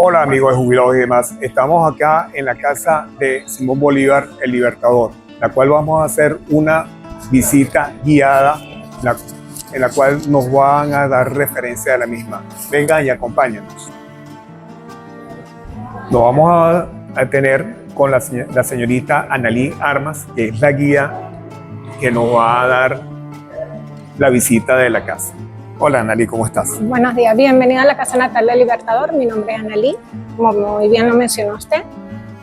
Hola amigos de Jubilados y demás, estamos acá en la casa de Simón Bolívar, el Libertador, la cual vamos a hacer una visita guiada, en la cual nos van a dar referencia de la misma. Vengan y acompáñenos. Nos vamos a tener con la señorita Analí Armas, que es la guía que nos va a dar la visita de la casa. Hola Analí, ¿cómo estás? Buenos días, bienvenida a la Casa Natal del Libertador. Mi nombre es Analí, como muy bien lo mencionó usted.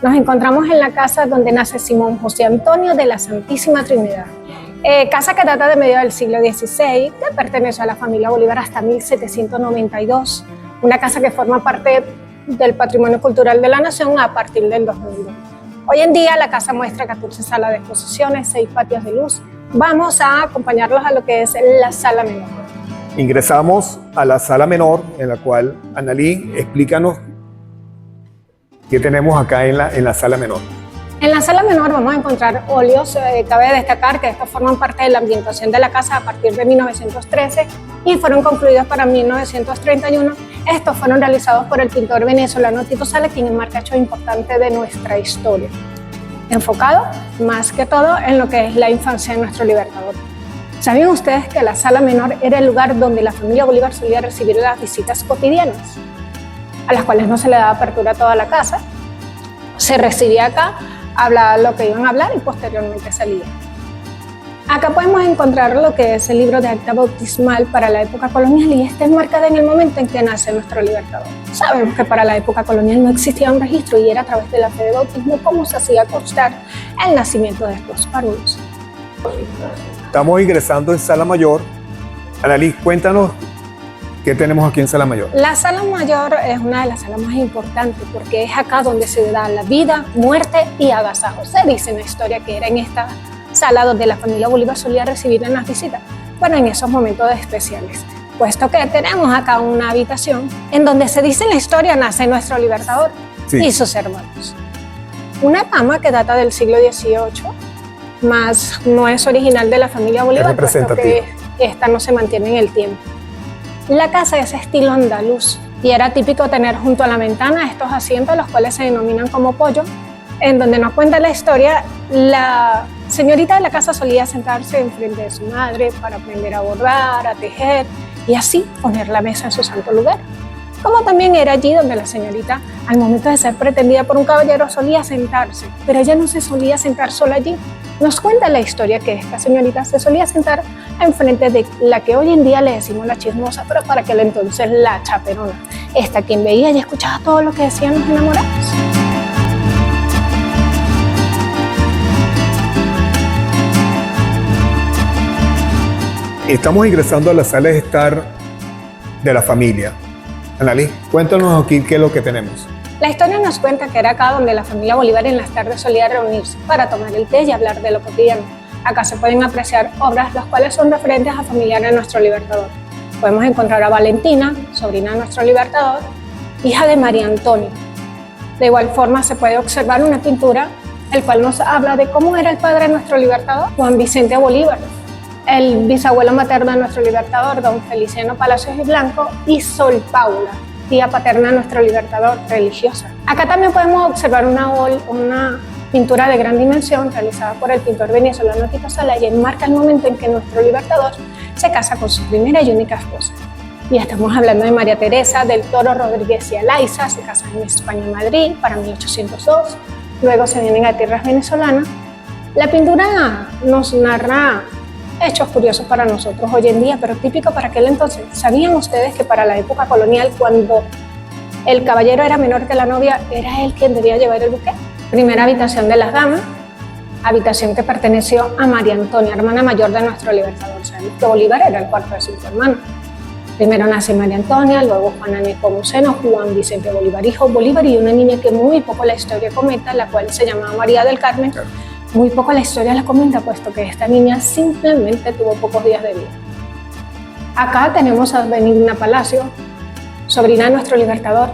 Nos encontramos en la casa donde nace Simón José Antonio de la Santísima Trinidad. Casa que data de medio del siglo XVI, que perteneció a la familia Bolívar hasta 1792. Una casa que forma parte del patrimonio cultural de la nación a partir del 2002. Hoy en día la casa muestra 14 salas de exposiciones, 6 patios de luz. Vamos a acompañarlos a lo que es la sala menor. Ingresamos a la sala menor, en la cual, Analí, explícanos qué tenemos acá en la sala menor. En la sala menor vamos a encontrar óleos. Cabe destacar que estos forman parte de la ambientación de la casa a partir de 1913 y fueron concluidos para 1931. Estos fueron realizados por el pintor venezolano Tito Sale, quien enmarca hechos importantes de nuestra historia, enfocado más que todo en lo que es la infancia de nuestro Libertador. ¿Sabían ustedes que la sala menor era el lugar donde la familia Bolívar solía recibir las visitas cotidianas, a las cuales no se le daba apertura a toda la casa? Se recibía acá, hablaba lo que iban a hablar y posteriormente salía. Acá podemos encontrar lo que es el libro de acta bautismal para la época colonial, y está enmarcada en el momento en que nace nuestro Libertador. Sabemos que para la época colonial no existía un registro y era a través de la fe de bautismo como se hacía constar el nacimiento de estos párvulos. Estamos ingresando en Sala Mayor. Analí, cuéntanos qué tenemos aquí en Sala Mayor. La Sala Mayor es una de las salas más importantes porque es acá donde se da la vida, muerte y agasajo. Se dice en la historia que era en esta sala donde la familia Bolívar solía recibir en las visitas, bueno, en esos momentos especiales, puesto que tenemos acá una habitación en donde se dice en la historia nace nuestro Libertador y sus hermanos. Una cama que data del siglo XVIII, más no es original de la familia Bolívar, puesto que esta no se mantiene en el tiempo. La casa es estilo andaluz y era típico tener junto a la ventana estos asientos, los cuales se denominan como pollo, en donde nos cuenta la historia, la señorita de la casa solía sentarse enfrente de su madre para aprender a bordar, a tejer y así poner la mesa en su santo lugar. Como también era allí donde la señorita, al momento de ser pretendida por un caballero, solía sentarse, pero ella no se solía sentar sola allí. Nos cuenta la historia que esta señorita se solía sentar enfrente de la que hoy en día le decimos la chismosa, pero para aquel entonces la chaperona, esta quien veía y escuchaba todo lo que decían los enamorados. Estamos ingresando a la sala de estar de la familia. Analí, cuéntanos aquí qué es lo que tenemos. La historia nos cuenta que era acá donde la familia Bolívar en las tardes solía reunirse para tomar el té y hablar de lo cotidiano. Acá se pueden apreciar obras las cuales son referentes a familiares de nuestro Libertador. Podemos encontrar a Valentina, sobrina de nuestro Libertador, hija de María Antonia. De igual forma se puede observar una pintura el cual nos habla de cómo era el padre de nuestro Libertador, Juan Vicente Bolívar, el bisabuelo materno de nuestro Libertador, don Feliciano Palacios y Blanco, y Sol Paula, tía paterna de nuestro Libertador, religiosa. Acá también podemos observar una pintura de gran dimensión realizada por el pintor venezolano Tito Sala, y enmarca el momento en que nuestro Libertador se casa con su primera y única esposa. Y estamos hablando de María Teresa del Toro Rodríguez y Alaiza. Se casan en España, Madrid, para 1802. Luego se vienen a tierras venezolanas. La pintura nos narra hechos curiosos para nosotros hoy en día, pero típico para aquel entonces. ¿Sabían ustedes que para la época colonial, cuando el caballero era menor que la novia, era él quien debía llevar el buque? Primera habitación de las damas, habitación que perteneció a María Antonia, hermana mayor de nuestro Libertador. Sabemos que Bolívar era el cuarto de 5 hermanos. Primero nace María Antonia, luego Juana Nepomuceno, Juan Vicente Bolívar, hijo Bolívar, y una niña que muy poco la historia comenta, la cual se llamaba María del Carmen. Muy poco la historia la comenta, puesto que esta niña simplemente tuvo pocos días de vida. Acá tenemos a Benigna Palacio, sobrina de nuestro Libertador.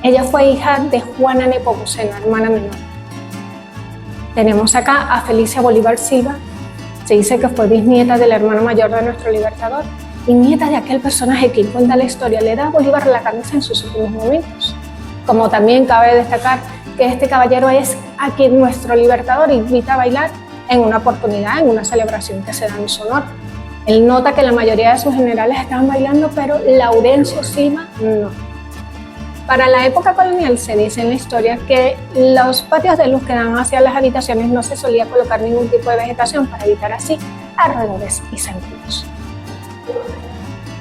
Ella fue hija de Juana Nepomuceno, hermana menor. Tenemos acá a Felicia Bolívar Silva. Se dice que fue bisnieta del hermano mayor de nuestro Libertador y nieta de aquel personaje que cuenta la historia le da a Bolívar la camisa en sus últimos momentos. Como también cabe destacar que este caballero es a quien nuestro libertador invita a bailar en una oportunidad, en una celebración que se da en su honor. Él nota que la mayoría de sus generales estaban bailando, pero Laurencio Sima no. Para la época colonial se dice en la historia que los patios de luz que daban hacia las habitaciones no se solía colocar ningún tipo de vegetación para evitar así alrededores y zancudos.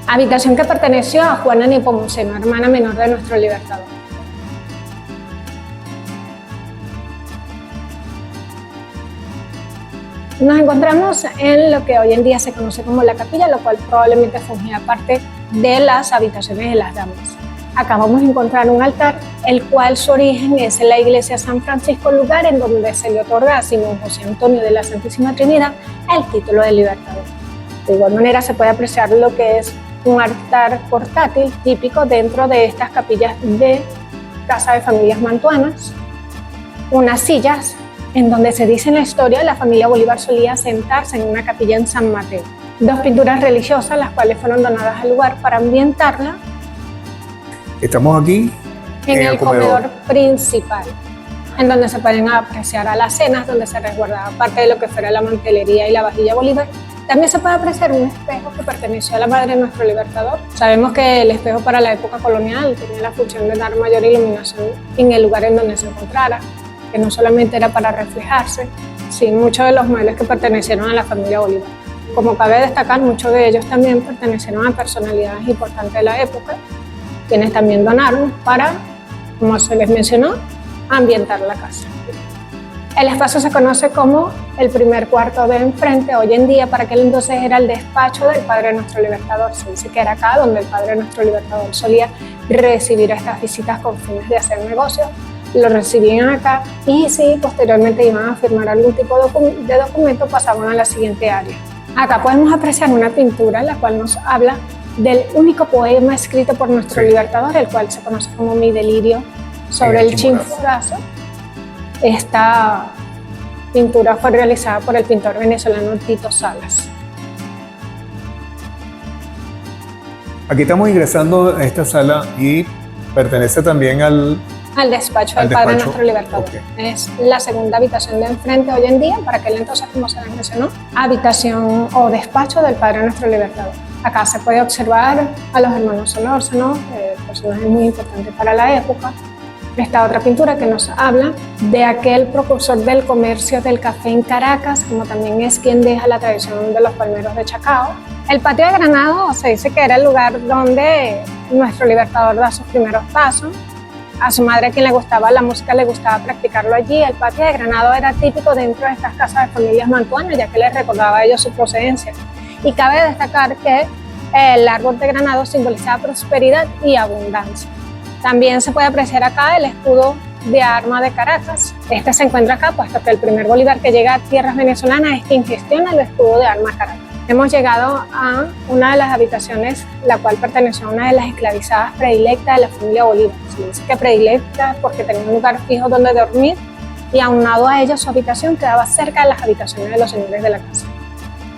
Habitación que perteneció a Juana Nepomuceno, hermana menor de nuestro libertador. Nos encontramos en lo que hoy en día se conoce como la capilla, lo cual probablemente fungía parte de las habitaciones de las damas. Acá vamos a encontrar un altar, el cual su origen es en la iglesia San Francisco, lugar en donde se le otorga a Simón José Antonio de la Santísima Trinidad el título de libertador. De igual manera se puede apreciar lo que es un altar portátil típico dentro de estas capillas de casa de familias mantuanas, unas sillas en donde se dice en la historia la familia Bolívar solía sentarse en una capilla en San Mateo. Dos pinturas religiosas, las cuales fueron donadas al lugar para ambientarla. Estamos aquí en el comedor principal, en donde se pueden apreciar alacenas, donde se resguardaba parte de lo que fuera la mantelería y la vajilla Bolívar. También se puede apreciar un espejo que perteneció a la madre de nuestro libertador. Sabemos que el espejo para la época colonial tenía la función de dar mayor iluminación en el lugar en donde se encontrara, que no solamente era para reflejarse, sino muchos de los muebles que pertenecieron a la familia Bolívar. Como cabe destacar, muchos de ellos también pertenecieron a personalidades importantes de la época, quienes también donaron para, como se les mencionó, ambientar la casa. El espacio se conoce como el primer cuarto de enfrente. Hoy en día, para aquel entonces, era el despacho del padre de nuestro libertador. Se dice que era acá donde el padre de nuestro libertador solía recibir estas visitas con fines de hacer negocios. Lo recibían acá y si posteriormente iban a firmar algún tipo de documento, pasaban a la siguiente área. Acá podemos apreciar una pintura la cual nos habla del único poema escrito por nuestro libertador, el cual se conoce como Mi delirio sobre el Chimborazo. Esta pintura fue realizada por el pintor venezolano Tito Salas. Aquí estamos ingresando a esta sala y pertenece también al despacho del padre de nuestro libertador. Okay. Es la segunda habitación de enfrente hoy en día, para aquel entonces, como se les mencionó, habitación o despacho del padre de nuestro libertador. Acá se puede observar a los hermanos Solórzano, personajes muy importantes para la época. Esta otra pintura que nos habla de aquel precursor del comercio del café en Caracas, como también es quien deja la tradición de los palmeros de Chacao. El patio de Granado se dice que era el lugar donde nuestro libertador da sus primeros pasos. A su madre, a quien le gustaba la música, le gustaba practicarlo allí. El patio de Granado era típico dentro de estas casas de familias mantuanas, ya que les recordaba a ellos su procedencia. Y cabe destacar que el árbol de Granado simbolizaba prosperidad y abundancia. También se puede apreciar acá el escudo de arma de Caracas. Este se encuentra acá, puesto que el primer Bolívar que llega a tierras venezolanas es quien gestiona el escudo de arma Caracas. Hemos llegado a una de las habitaciones, la cual perteneció a una de las esclavizadas predilectas de la familia Bolívar. Se dice que predilecta porque tenía un lugar fijo donde dormir y aunado a ello su habitación quedaba cerca de las habitaciones de los señores de la casa.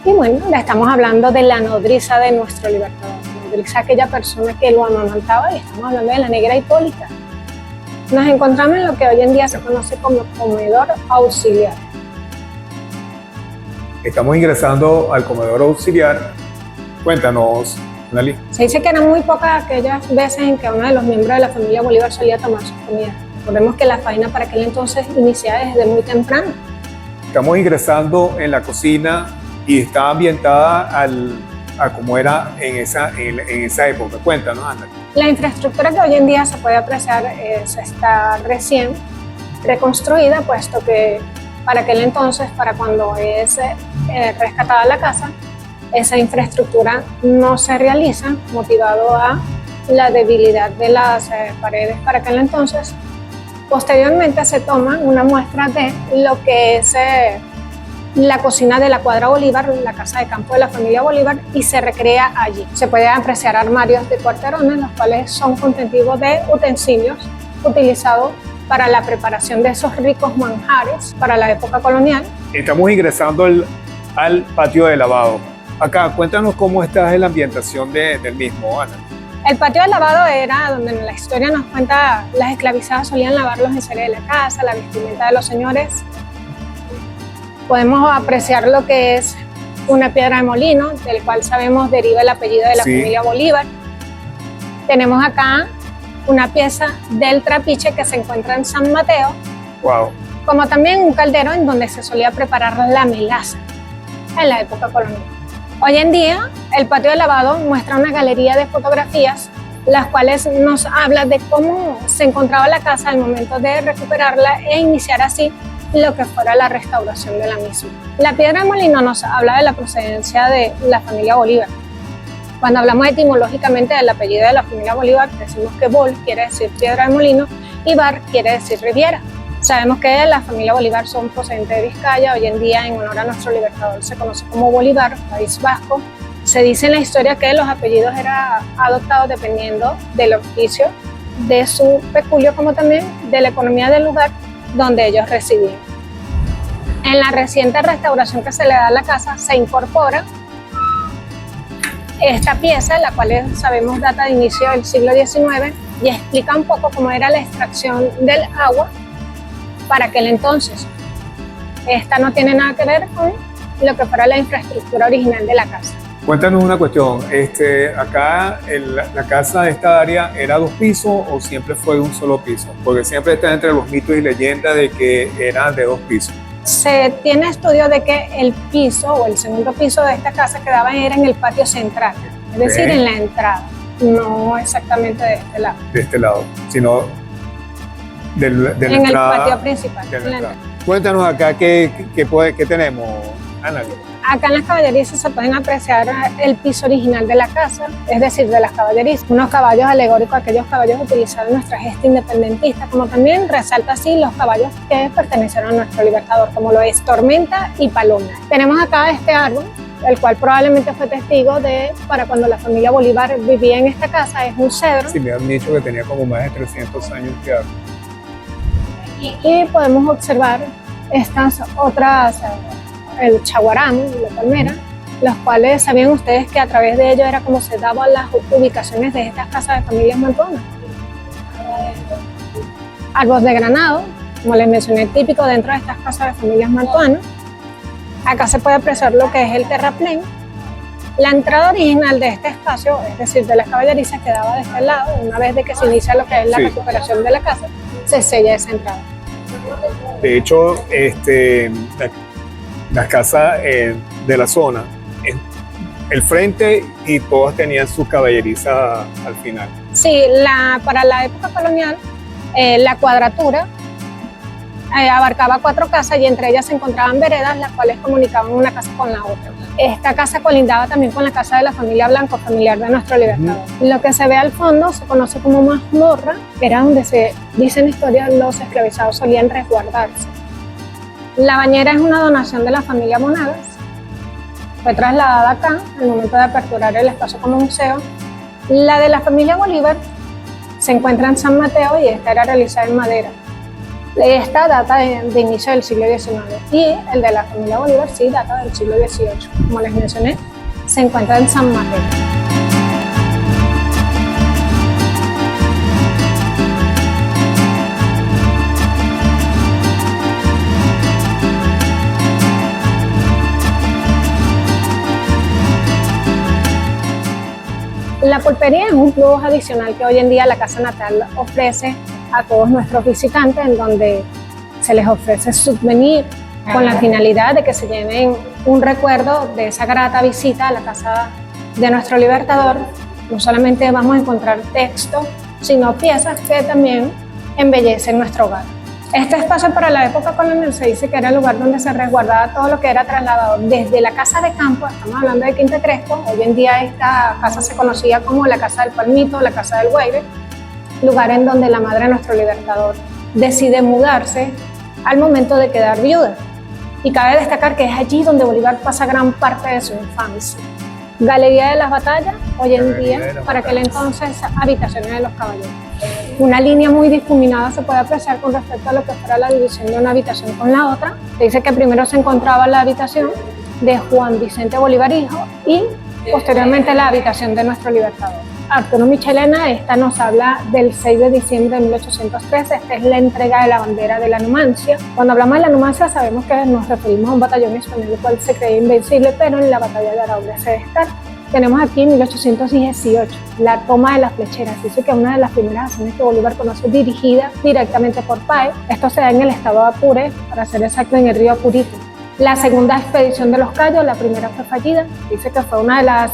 Y bueno, le estamos hablando de la nodriza de nuestro libertador. La nodriza, aquella persona que lo amamantaba, y estamos hablando de la negra Hipólita. Nos encontramos en lo que hoy en día se conoce como comedor auxiliar. Estamos ingresando al comedor auxiliar. Cuéntanos, Nali. Se dice que eran muy pocas aquellas veces en que uno de los miembros de la familia Bolívar solía tomar su comida. Recordemos que la faena para aquel entonces iniciaba desde muy temprano. Estamos ingresando en la cocina y está ambientada a como era en esa época. Cuéntanos, Nali. La infraestructura que hoy en día se puede apreciar está recién reconstruida, puesto que para aquel entonces, para cuando es rescatada la casa, esa infraestructura no se realiza, motivado a la debilidad de las paredes para aquel entonces. Posteriormente se toma una muestra de lo que es la cocina de la Cuadra Bolívar, la casa de campo de la familia Bolívar, y se recrea allí. Se pueden apreciar armarios de cuarterones, los cuales son contentivos de utensilios utilizados para la preparación de esos ricos manjares para la época colonial. Estamos ingresando al patio de lavado. Acá, cuéntanos cómo está la ambientación del mismo, Ana. El patio de lavado era donde en la historia nos cuenta las esclavizadas solían lavar los enseres de la casa, la vestimenta de los señores. Podemos apreciar lo que es una piedra de molino, del cual sabemos deriva el apellido de la familia Bolívar. Tenemos acá una pieza del trapiche que se encuentra en San Mateo, como también un caldero en donde se solía preparar la melaza en la época colonial. Hoy en día, el patio de lavado muestra una galería de fotografías, las cuales nos hablan de cómo se encontraba la casa al momento de recuperarla e iniciar así lo que fuera la restauración de la misma. La piedra de molino nos habla de la procedencia de la familia Bolívar. Cuando hablamos etimológicamente del apellido de la familia Bolívar, decimos que Bol quiere decir piedra de molino y Bar quiere decir riviera. Sabemos que la familia Bolívar son procedentes de Vizcaya. Hoy en día, en honor a nuestro libertador, se conoce como Bolívar, País Vasco. Se dice en la historia que los apellidos eran adoptados dependiendo del oficio, de su peculio, como también de la economía del lugar donde ellos residían. En la reciente restauración que se le da a la casa, se incorpora esta pieza, la cual sabemos data de inicio del siglo XIX y explica un poco cómo era la extracción del agua para aquel entonces. Esta no tiene nada que ver con lo que fuera la infraestructura original de la casa. Cuéntanos una cuestión, acá la casa de esta área ¿era 2 pisos o siempre fue un solo piso? Porque siempre está entre los mitos y leyendas de que era de 2 pisos. Se tiene estudio de que el piso o el segundo piso de esta casa quedaba era en el patio central, es decir, en la entrada, no exactamente de este lado. De este lado, sino de la entrada. En el patio principal. Cuéntanos acá qué tenemos, Annalyn. Acá en las caballerizas se pueden apreciar el piso original de la casa, es decir, de las caballerizas. Unos caballos alegóricos, aquellos caballos utilizados en nuestra gesta independentista, como también resalta así los caballos que pertenecieron a nuestro libertador, como lo es Tormenta y Paloma. Tenemos acá este árbol, el cual probablemente fue testigo de para cuando la familia Bolívar vivía en esta casa, es un cedro. Sí, me han dicho que tenía como más de 300 años este árbol. Y podemos observar estas otras, el chaguarán, la palmera, los cuales sabían ustedes que a través de ellos era como se daban las ubicaciones de estas casas de familias mantuanas. Árboles de granado, como les mencioné, típico dentro de estas casas de familias mantuanas. Acá se puede apreciar lo que es el terraplén. La entrada original de este espacio, es decir, de las caballerizas, quedaba de este lado. Una vez de que se inicia lo que es la recuperación de la casa, se sella esa entrada. De hecho, las casas de la zona, el frente y todas tenían sus caballerizas al final. Sí, para la época colonial, la cuadratura abarcaba 4 casas y entre ellas se encontraban veredas, las cuales comunicaban una casa con la otra. Esta casa colindaba también con la casa de la familia Blanco, familiar de nuestro libertador. Lo que se ve al fondo se conoce como mazmorra, era donde se dicen historias los esclavizados solían resguardarse. La bañera es una donación de la familia Monagas. Fue trasladada acá al momento de aperturar el espacio como museo. La de la familia Bolívar se encuentra en San Mateo y esta era realizada en madera. Esta data de inicio del siglo XIX y el de la familia Bolívar sí data del siglo XVIII. Como les mencioné, se encuentra en San Mateo. La pulpería es un plus adicional que hoy en día la Casa Natal ofrece a todos nuestros visitantes, en donde se les ofrece souvenir con la finalidad de que se lleven un recuerdo de esa grata visita a la casa de nuestro libertador. No solamente vamos a encontrar texto, sino piezas que también embellecen nuestro hogar. Este espacio para la época colonial se dice que era el lugar donde se resguardaba todo lo que era trasladado desde la casa de campo, estamos hablando de Quinta Crespo, hoy en día esta casa se conocía como la Casa del Palmito, la Casa del Guaire, lugar en donde la madre de nuestro libertador decide mudarse al momento de quedar viuda. Y cabe destacar que es allí donde Bolívar pasa gran parte de su infancia. Galería de las Batallas, hoy en día, para aquel entonces, habitaciones de los caballeros. Una línea muy difuminada se puede apreciar con respecto a lo que fuera la división de una habitación con la otra. Se dice que primero se encontraba la habitación de Juan Vicente Bolívar Hijo y posteriormente la habitación de nuestro libertador. Arturo Michelena. Esta nos habla del 6 de diciembre de 1813. Esta es la entrega de la bandera de la Numancia. Cuando hablamos de la Numancia sabemos que nos referimos a un batallón español el cual se creía invencible, pero en la batalla de Araure se descarta. Tenemos aquí en 1818 la toma de las flecheras. Dice que es una de las primeras acciones que Bolívar conoce dirigida directamente por Páez. Esto se da en el estado de Apure, para ser exacto, en el río Apurito. La segunda expedición de los Cayos, la primera fue fallida. Dice que fue una de las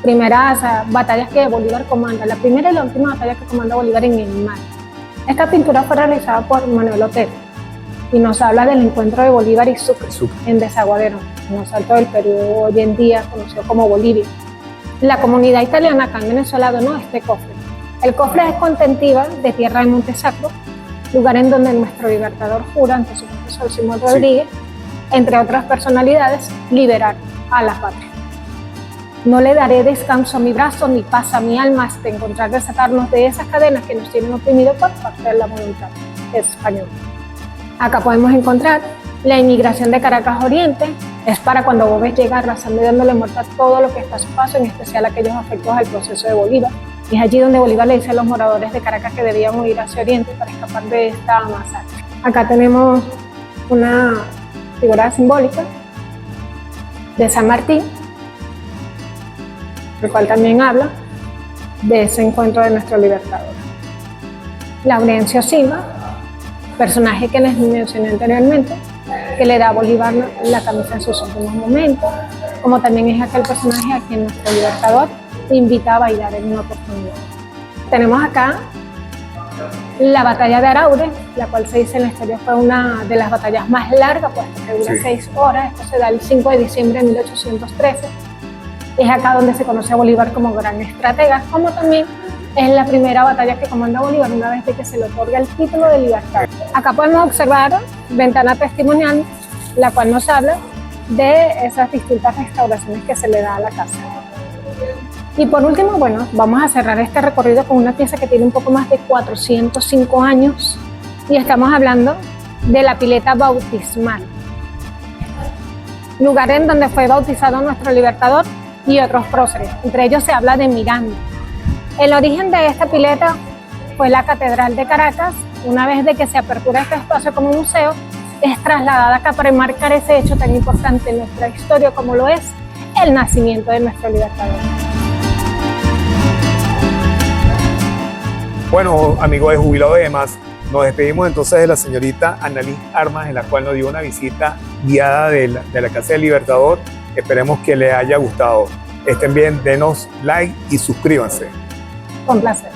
primeras batallas que Bolívar comanda, la primera y la última batalla que comanda Bolívar en el mar. Esta pintura fue realizada por Manuel Otero y nos habla del encuentro de Bolívar y Sucre en Desaguadero, en los Altos del Perú, hoy en día conocido como Bolivia. La comunidad italiana acá en Venezuela donó este cofre. El cofre es contentiva de tierra de Montesacro, lugar en donde nuestro libertador jura ante su profesor Simón Rodríguez, entre otras personalidades, liberar a la patria. No le daré descanso a mi brazo ni paz a mi alma hasta encontrar desatarnos de esas cadenas que nos tienen oprimidos por parte de la voluntad española. Acá podemos encontrar la inmigración de Caracas Oriente. Es para cuando vos ves llegar arrasando y dándole muerte a todo lo que está a su paso, en especial a aquellos afectados al proceso de Bolívar. Y es allí donde Bolívar le dice a los moradores de Caracas que debían huir hacia Oriente para escapar de esta masacre. Acá tenemos una figura simbólica de San Martín, el cual también habla de ese encuentro de nuestro libertador. Laurencio Silva, personaje que les mencioné anteriormente, que le da a Bolívar la camisa en sus últimos momentos, como también es aquel personaje a quien nuestro libertador invita a bailar en una oportunidad. Tenemos acá la batalla de Araure, la cual se dice en la historia fue una de las batallas más largas, puesto que dura 6 horas. Esto se da el 5 de diciembre de 1813. Es acá donde se conoce a Bolívar como gran estratega, como también es la primera batalla que comanda Bolívar una vez de que se le otorga el título de libertad. Acá podemos observar ventana testimonial, la cual nos habla de esas distintas restauraciones que se le da a la casa. Y por último, bueno, vamos a cerrar este recorrido con una pieza que tiene un poco más de 405 años y estamos hablando de la pileta bautismal, lugar en donde fue bautizado nuestro libertador y otros próceres. Entre ellos se habla de Miranda. El origen de esta pileta fue la Catedral de Caracas. Una vez de que se apertura este espacio como museo, es trasladada acá para enmarcar ese hecho tan importante en nuestra historia como lo es el nacimiento de nuestro libertador. Bueno, amigos de Jubilado de Más, nos despedimos entonces de la señorita Annalise Armas, en la cual nos dio una visita guiada de la Casa del Libertador. Esperemos que les haya gustado. Estén bien, denos like y suscríbanse. Con placer.